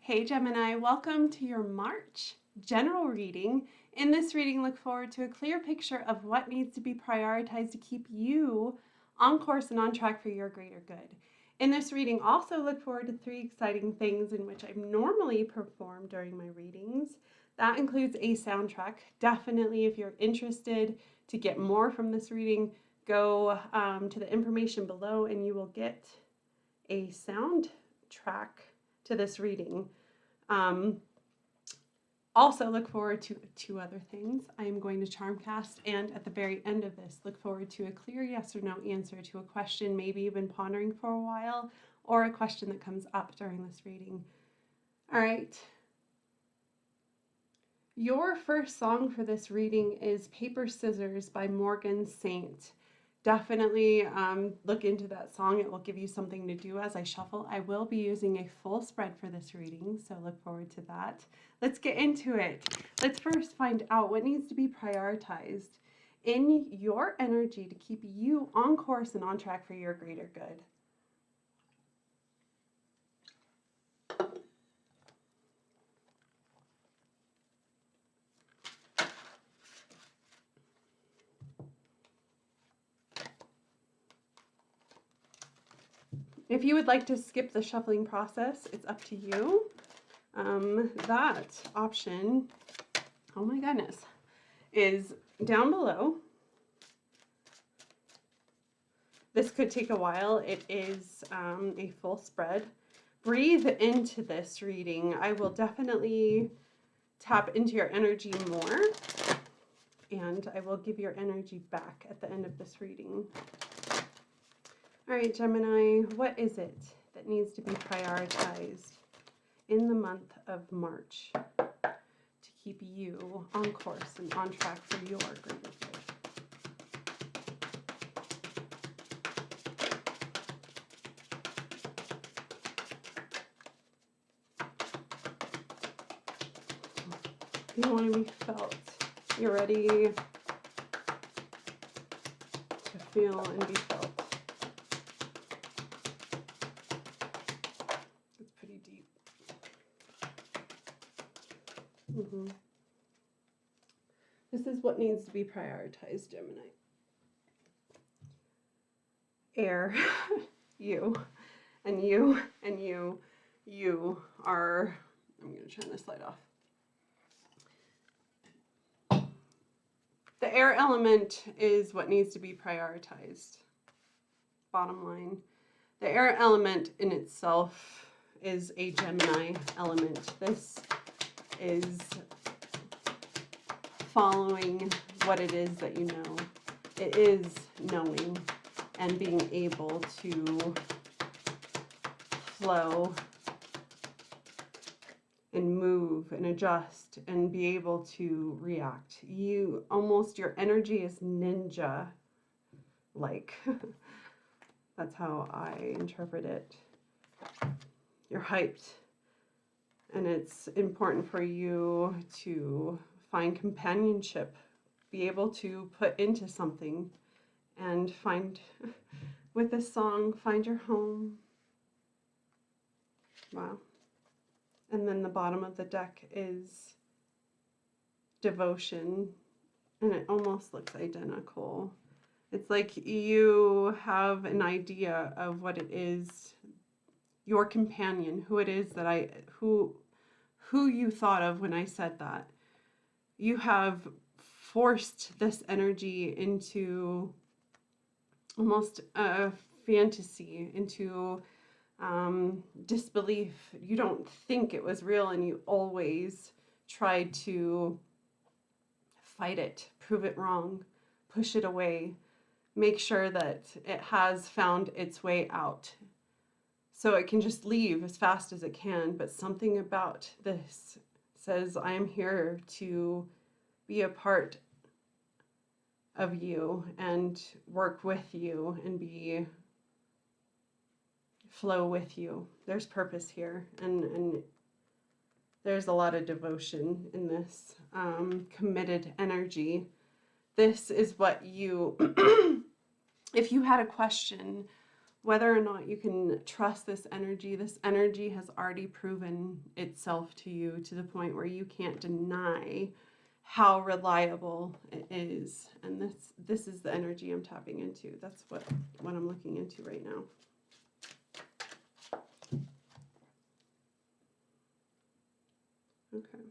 Hey Gemini, welcome to your March general reading. In this reading, look forward to a clear picture of what needs to be prioritized to keep you on course and on track for your greater good. In this reading, also look forward to 3 exciting things in which I normally perform during my readings. That includes a soundtrack. Definitely, if you're interested to get more from this reading, go to the information below and you will get a soundtrack to this reading. Also look forward to 2 other things. I am going to Charmcast, and at the very end of this, look forward to a clear yes or no answer to a question maybe you've been pondering for a while, or a question that comes up during this reading. All right. Your first song for this reading is Paper Scissors by Morgan Saint. Definitely look into that song. It will give you something to do as I shuffle. I will be using a full spread for this reading, so look forward to that. Let's get into it. Let's first find out what needs to be prioritized in your energy to keep you on course and on track for your greater good. If you would like to skip the shuffling process, it's up to you. That option, oh my goodness, is down below. This could take a while. It is a full spread. Breathe into this reading. I will definitely tap into your energy more, and I will give your energy back at the end of this reading. All right, Gemini, what is it that needs to be prioritized in the month of March to keep you on course and on track for your greater good? You want to be felt. You're ready to feel and be felt. It's pretty deep. This is what needs to be prioritized, Gemini. Air, you, and you, and you, you are, I'm going to turn this light off. The air element is what needs to be prioritized. Bottom line. The air element in itself is a Gemini element. This is following what it is that you know. It is knowing and being able to flow and move and adjust and be able to react. You almost, your energy is ninja like. That's how I interpret it. You're hyped, and it's important for you to find companionship, be able to put into something, and find, with this song, find your home. Wow. And then the bottom of the deck is devotion, and it almost looks identical. It's like you have an idea of what it is, your companion, who it is that who you thought of when I said that. You have forced this energy into almost a fantasy, into disbelief. You don't think it was real, and you always tried to fight it, prove it wrong, push it away, make sure that it has found its way out so it can just leave as fast as it can. But something about this says, I am here to be a part of you and work with you and flow with you. There's purpose here, and there's a lot of devotion in this committed energy. This is what you, if you had a question whether or not you can trust this energy has already proven itself to you to the point where you can't deny how reliable it is. And this is the energy I'm tapping into. That's what I'm looking into right now. Okay.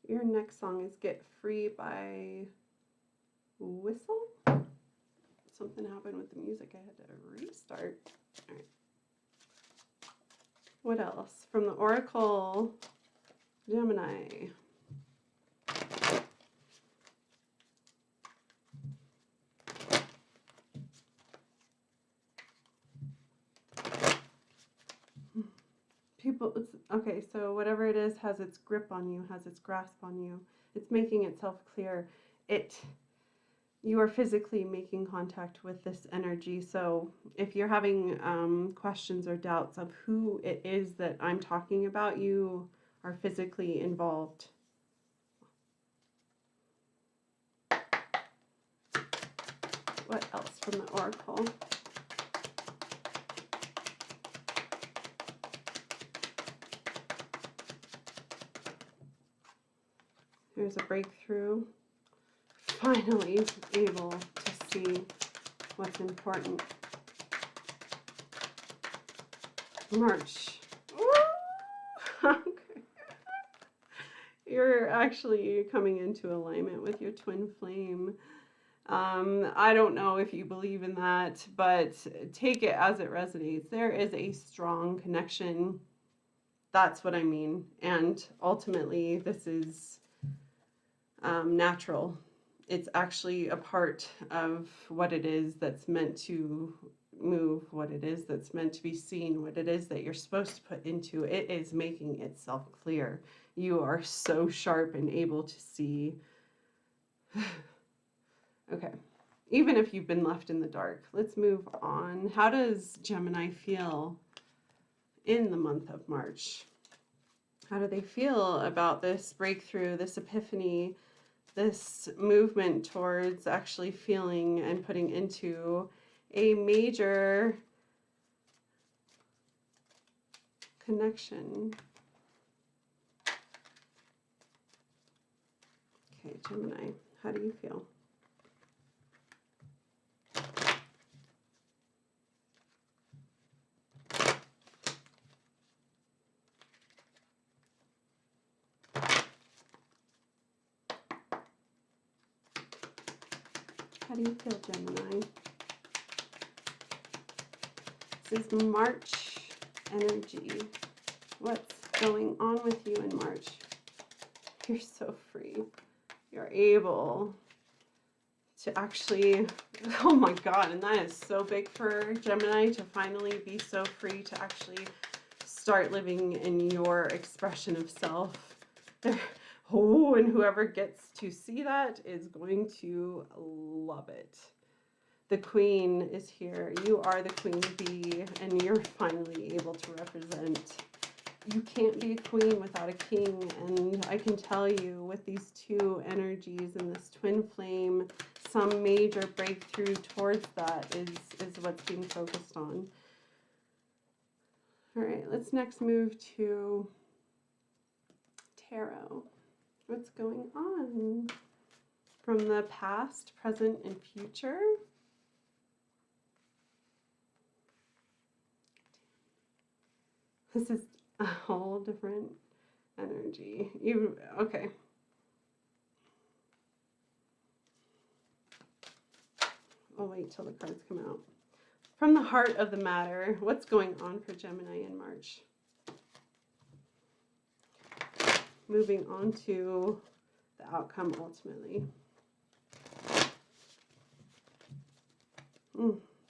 Your next song is Get Free by Whistle. Something happened with the music. I had to restart. All right. What else? From the Oracle, Gemini. People, okay, so whatever it is has its grip on you, has its grasp on you. It's making itself clear. You are physically making contact with this energy. So if you're having questions or doubts of who it is that I'm talking about, you are physically involved. What else from the Oracle? There's a breakthrough. Finally able to see what's important. March. Okay. You're actually coming into alignment with your twin flame. I don't know if you believe in that, but take it as it resonates. There is a strong connection. That's what I mean. And ultimately, this is natural. It's actually a part of what it is that's meant to move, what it is that's meant to be seen, what it is that you're supposed to put into. It is making itself clear. You are so sharp and able to see. Okay, even if you've been left in the dark, let's move on. How does Gemini feel in the month of March? How do they feel about this breakthrough, this epiphany, this movement towards actually feeling and putting into a major connection? Okay, Gemini, how do you feel? How do you feel, Gemini? This is March energy. What's going on with you in March? You're so free. You're able to actually, oh my God, and that is so big for Gemini to finally be so free to actually start living in your expression of self. Oh, and whoever gets to see that is going to love it. The Queen is here. You are the Queen Bee, and you're finally able to represent. You can't be a queen without a king, and I can tell you with these two energies and this twin flame, some major breakthrough towards that is what's being focused on. All right, let's next move to Tarot. What's going on from the past, present, and future? This is a whole different energy. Okay. I'll wait till the cards come out. From the heart of the matter, what's going on for Gemini in March? Moving on to the outcome ultimately.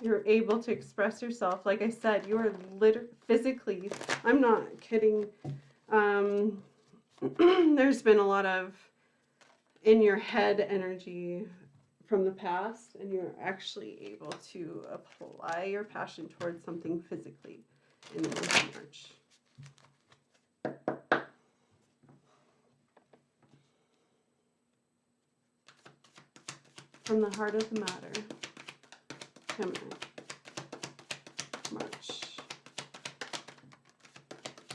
You're able to express yourself. Like I said, you are physically, I'm not kidding. There's been a lot of in your head energy from the past, and you're actually able to apply your passion towards something physically in the month of March. From the heart of the matter, Gemini, March.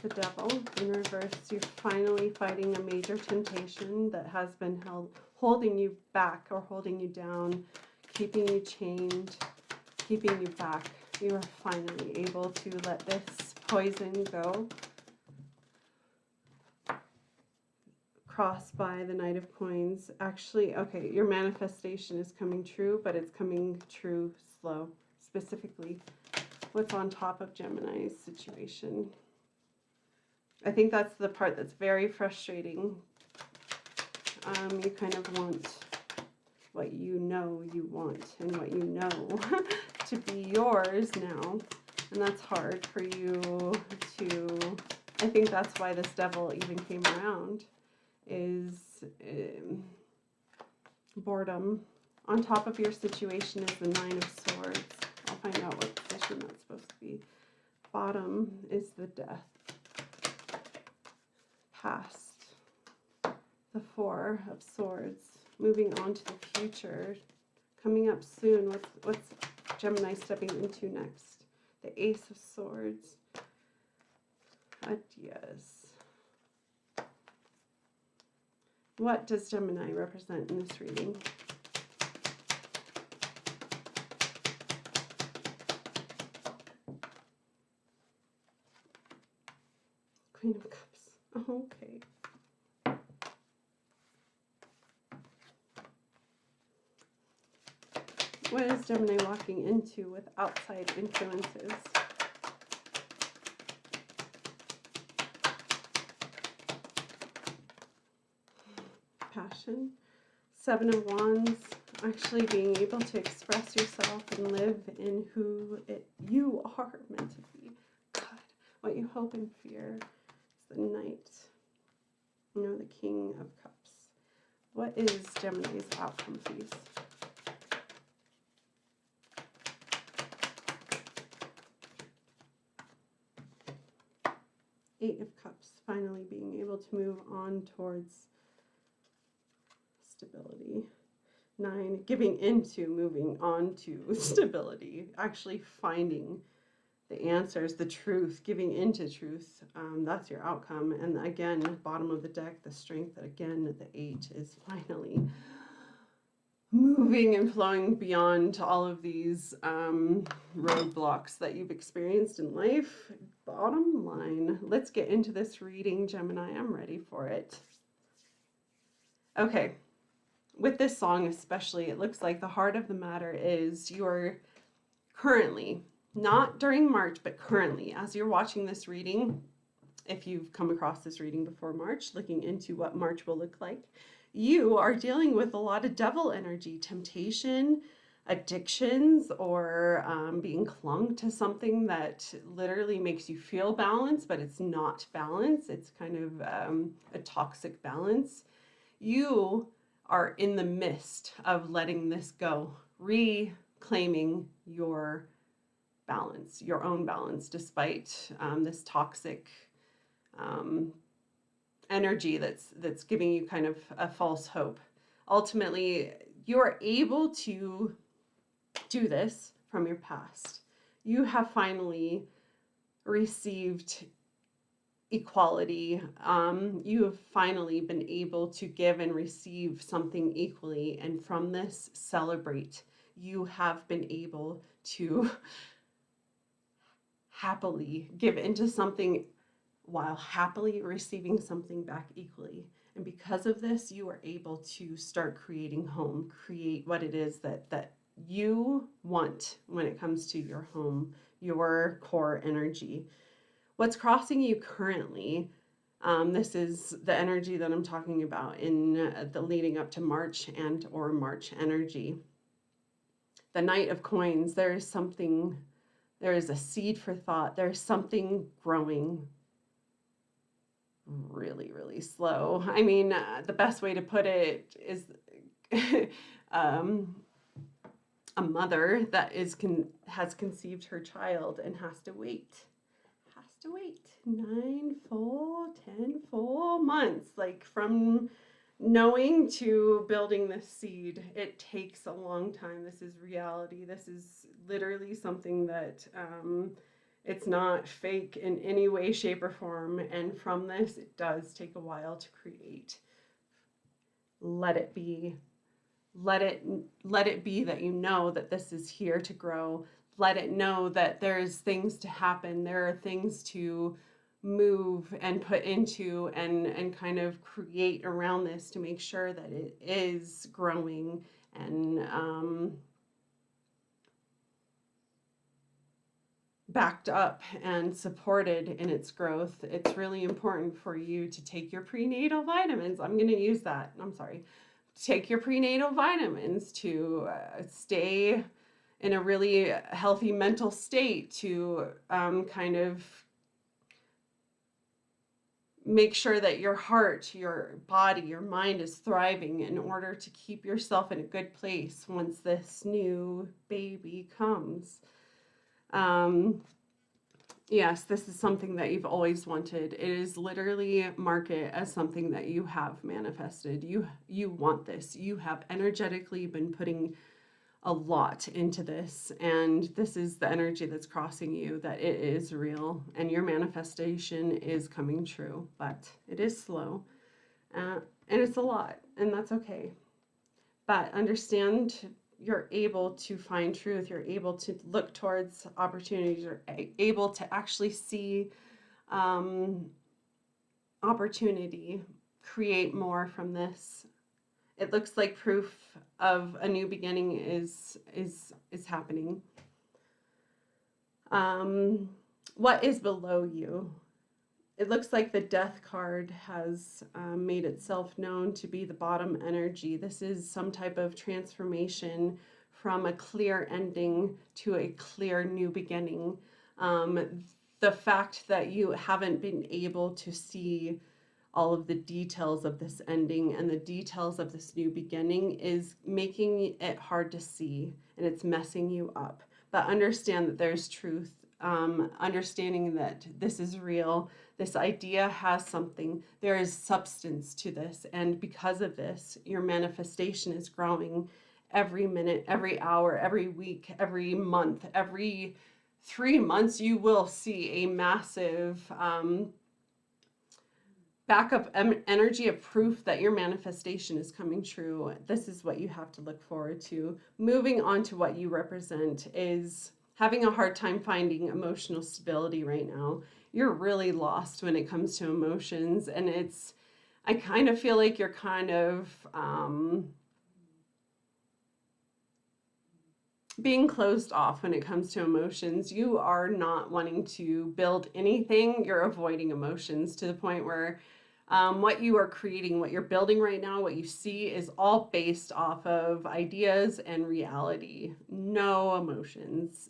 The Devil in reverse. You're finally fighting a major temptation that has been holding you back or holding you down, keeping you chained, keeping you back. You are finally able to let this poison go. Crossed by the Knight of Coins. Actually, okay, your manifestation is coming true, but it's coming true slow. Specifically, what's on top of Gemini's situation. I think that's the part that's very frustrating. You kind of want what you know you want and what you know to be yours now. And that's hard for you to, I think that's why this Devil even came around, is boredom. On top of your situation is the Nine of Swords. I'll find out what position that's supposed to be. Bottom is the Death. Past, the Four of Swords. Moving on to the future. Coming up soon. What's Gemini stepping into next? The Ace of Swords. Adios. What does Gemini represent in this reading? Queen of Cups. Oh, okay. What is Gemini walking into with outside influences? Passion. Seven of Wands. Actually being able to express yourself and live in who you are meant to be. God, what you hope and fear is the Knight. You know, the King of Cups. What is Gemini's outcome, please? Eight of Cups. Finally being able to move on towards stability. 9, giving into moving on to stability, actually finding the answers, the truth, giving into truth. That's your outcome. And again, bottom of the deck, the Strength, that again, the 8 is finally moving and flowing beyond all of these roadblocks that you've experienced in life. Bottom line, let's get into this reading, Gemini. I'm ready for it. Okay. With this song especially, it looks like the heart of the matter is you're currently, not during March, but currently, as you're watching this reading, if you've come across this reading before March, looking into what March will look like, you are dealing with a lot of devil energy, temptation, addictions, or being clung to something that literally makes you feel balanced, but it's not balance. It's kind of a toxic balance. You are in the midst of letting this go, reclaiming your balance, your own balance, despite this toxic energy that's giving you kind of a false hope. Ultimately, you're able to do this from your past. You have finally received equality. You have finally been able to give and receive something equally, and from this, celebrate. You have been able to happily give into something while happily receiving something back equally. And because of this, you are able to start creating home, create what it is that you want when it comes to your home, your core energy. What's crossing you currently, this is the energy that I'm talking about in the leading up to March and or March energy. The Knight of Coins, there is a seed for thought. There's something growing really, really slow. I mean, the best way to put it is a mother that has conceived her child and has to wait 9 full, 10 full months, like from knowing to building this seed, it takes a long time. This is reality. This is literally something that it's not fake in any way, shape, or form. And from this, it does take a while to create. Let it be. Let it be that you know that this is here to grow. Let it know that there's things to happen. There are things to move and put into and kind of create around this to make sure that it is growing and backed up and supported in its growth. It's really important for you to take your prenatal vitamins. I'm going to use that. I'm sorry. Take your prenatal vitamins to stay in a really healthy mental state, to kind of make sure that your heart, your body, your mind is thriving in order to keep yourself in a good place once this new baby comes. Yes, this is something that you've always wanted. It is literally mark it as something that you have manifested. You want this. You have energetically been putting a lot into this, and this is the energy that's crossing you, that it is real and your manifestation is coming true, but it is slow and it's a lot, and that's okay. But understand, you're able to find truth, you're able to look towards opportunities, you're able to actually see opportunity, create more from this. It looks like proof of a new beginning is happening. What is below you? It looks like the death card has made itself known to be the bottom energy. This is some type of transformation from a clear ending to a clear new beginning. The fact that you haven't been able to see all of the details of this ending and the details of this new beginning is making it hard to see, and it's messing you up. But understand that there's truth, understanding that this is real. This idea has something. There is substance to this, and because of this, your manifestation is growing every minute, every hour, every week, every month, every 3 months. You will see a massive backup energy of proof that your manifestation is coming true. This is what you have to look forward to. Moving on to what you represent is having a hard time finding emotional stability right now. You're really lost when it comes to emotions, and I kind of feel like you're kind of being closed off when it comes to emotions. You are not wanting to build anything. You're avoiding emotions to the point where what you are creating, what you're building right now, what you see is all based off of ideas and reality. No emotions.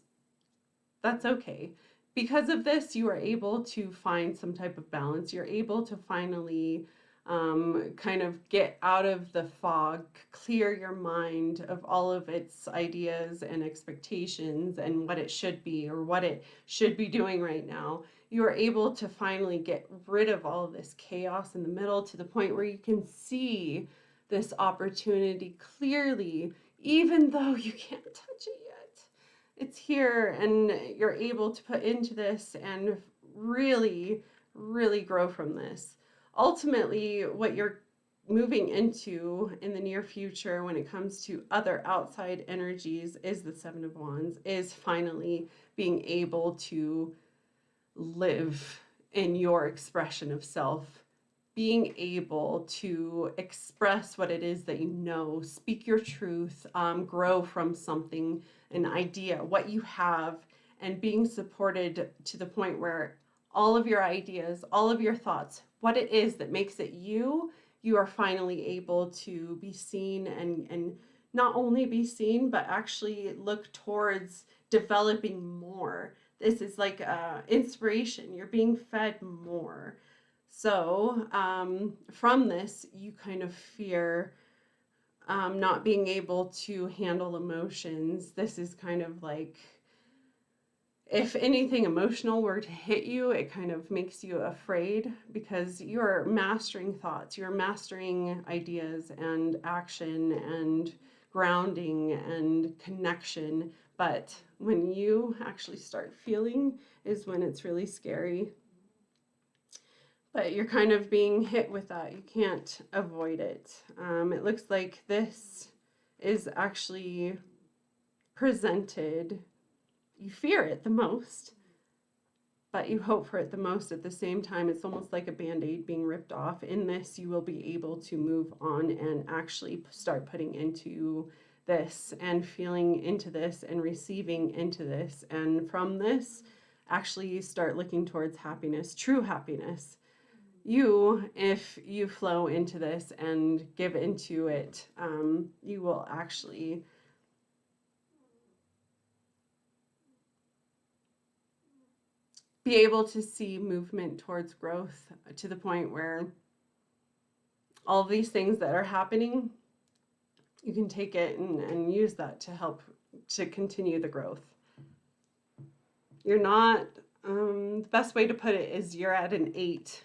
That's okay. Because of this, you are able to find some type of balance. You're able to finally kind of get out of the fog, clear your mind of all of its ideas and expectations and what it should be or what it should be doing right now. You are able to finally get rid of all of this chaos in the middle to the point where you can see this opportunity clearly, even though you can't touch it yet. It's here, and you're able to put into this and really, really grow from this. Ultimately, what you're moving into in the near future when it comes to other outside energies is the Seven of Wands, is finally being able to live in your expression of self, being able to express what it is that you know, speak your truth, grow from something, an idea, what you have, and being supported to the point where all of your ideas, all of your thoughts, what it is that makes it you, you are finally able to be seen, and not only be seen, but actually look towards developing more. This is like inspiration. You're being fed more. So from this, you kind of fear not being able to handle emotions. This is kind of like, if anything emotional were to hit you, it kind of makes you afraid because you're mastering thoughts, you're mastering ideas and action and grounding and connection. But when you actually start feeling is when it's really scary. But you're kind of being hit with that. You can't avoid it. It looks like this is actually presented. You fear it the most, but you hope for it the most at the same time. It's almost like a band-aid being ripped off. In this, you will be able to move on and actually start putting into this and feeling into this and receiving into this. And from this, actually you start looking towards happiness, true happiness. You, if you flow into this and give into it, you will actually be able to see movement towards growth to the point where all of these things that are happening, you can take it and use that to help to continue the growth. You're not, the best way to put it is you're at an 8,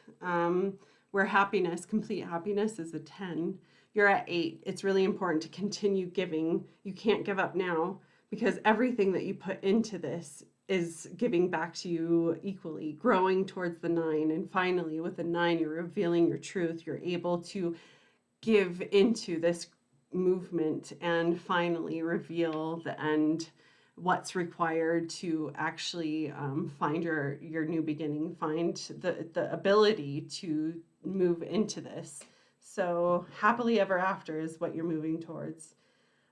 where happiness, complete happiness is a 10. You're at 8. It's really important to continue giving. You can't give up now because everything that you put into this is giving back to you equally, growing towards the 9. And finally, with the 9, you're revealing your truth. You're able to give into this movement and finally reveal the end, what's required to actually find your new beginning, find the ability to move into this. So happily ever after is what you're moving towards.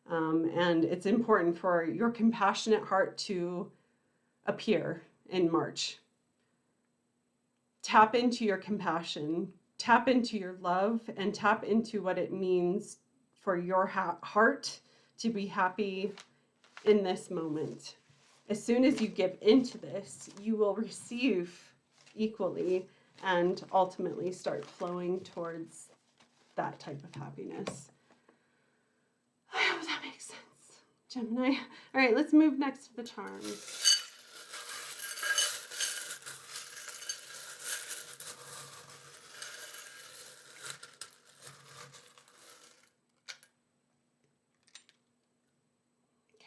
And it's important for your compassionate heart to appear in March. Tap into your compassion, tap into your love, and tap into what it means for your heart to be happy in this moment. As soon as you give into this, you will receive equally and ultimately start flowing towards that type of happiness. I hope that makes sense, Gemini. All right, let's move next to the charms.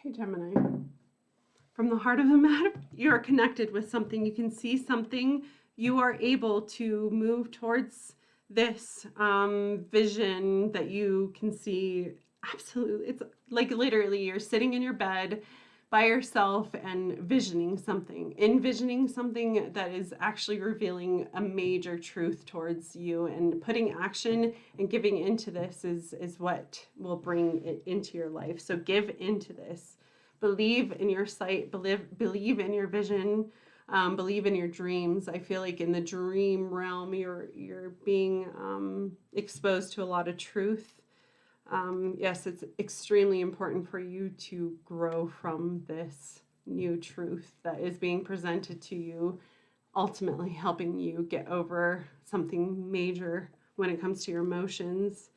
Okay, Gemini. From the heart of the matter, you are connected with something. You can see something. You are able to move towards this vision that you can see. Absolutely. It's like literally you're sitting in your bed by yourself and envisioning something that is actually revealing a major truth towards you, and putting action and giving into this is what will bring it into your life. So give into this. Believe in your sight, believe in your vision, believe in your dreams. I feel like in the dream realm, you're being exposed to a lot of truth. Yes, it's extremely important for you to grow from this new truth that is being presented to you, ultimately helping you get over something major when it comes to your emotions.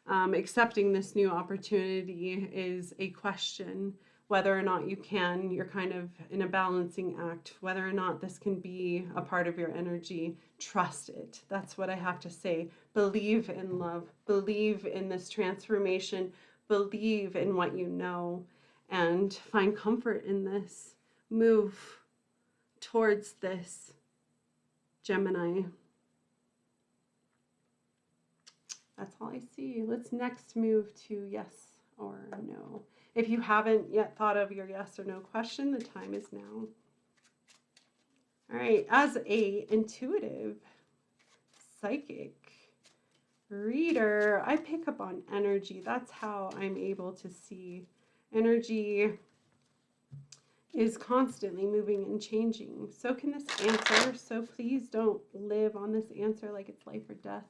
Accepting this new opportunity is a question. Whether or not you can, you're kind of in a balancing act, whether or not this can be a part of your energy. Trust it. That's what I have to say. Believe in love, believe in this transformation, believe in what you know, and find comfort in this. Move towards this, Gemini. That's all I see. Let's next move to yes or no. If you haven't yet thought of your yes or no question, the time is now. All right, as a intuitive, psychic reader, I pick up on energy. That's how I'm able to see. Energy is constantly moving and changing. So can this answer. So please don't live on this answer like it's life or death.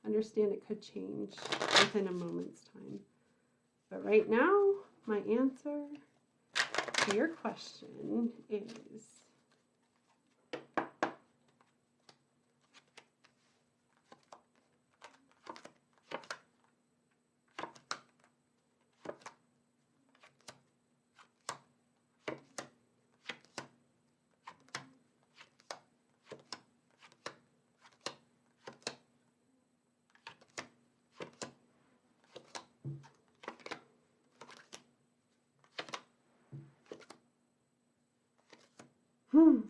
Understand it could change within a moment's time. But right now, my answer to your question is Hmm.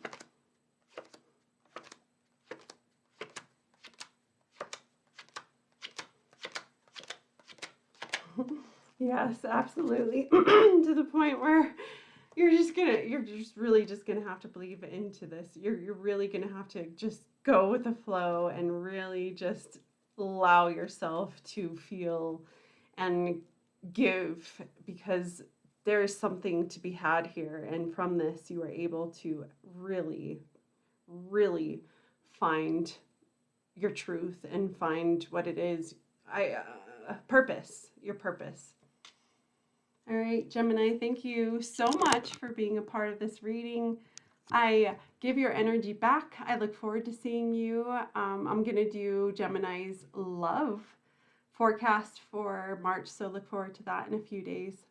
Yes, absolutely. To the point where you're just really just gonna have to believe into this. You're really gonna have to just go with the flow and really just allow yourself to feel and give, because there is something to be had here, and from this you are able to really, really find your truth and find what it is. Purpose, your purpose. All right, Gemini, thank you so much for being a part of this reading. I give your energy back. I look forward to seeing you. I'm going to do Gemini's love forecast for March, so look forward to that in a few days.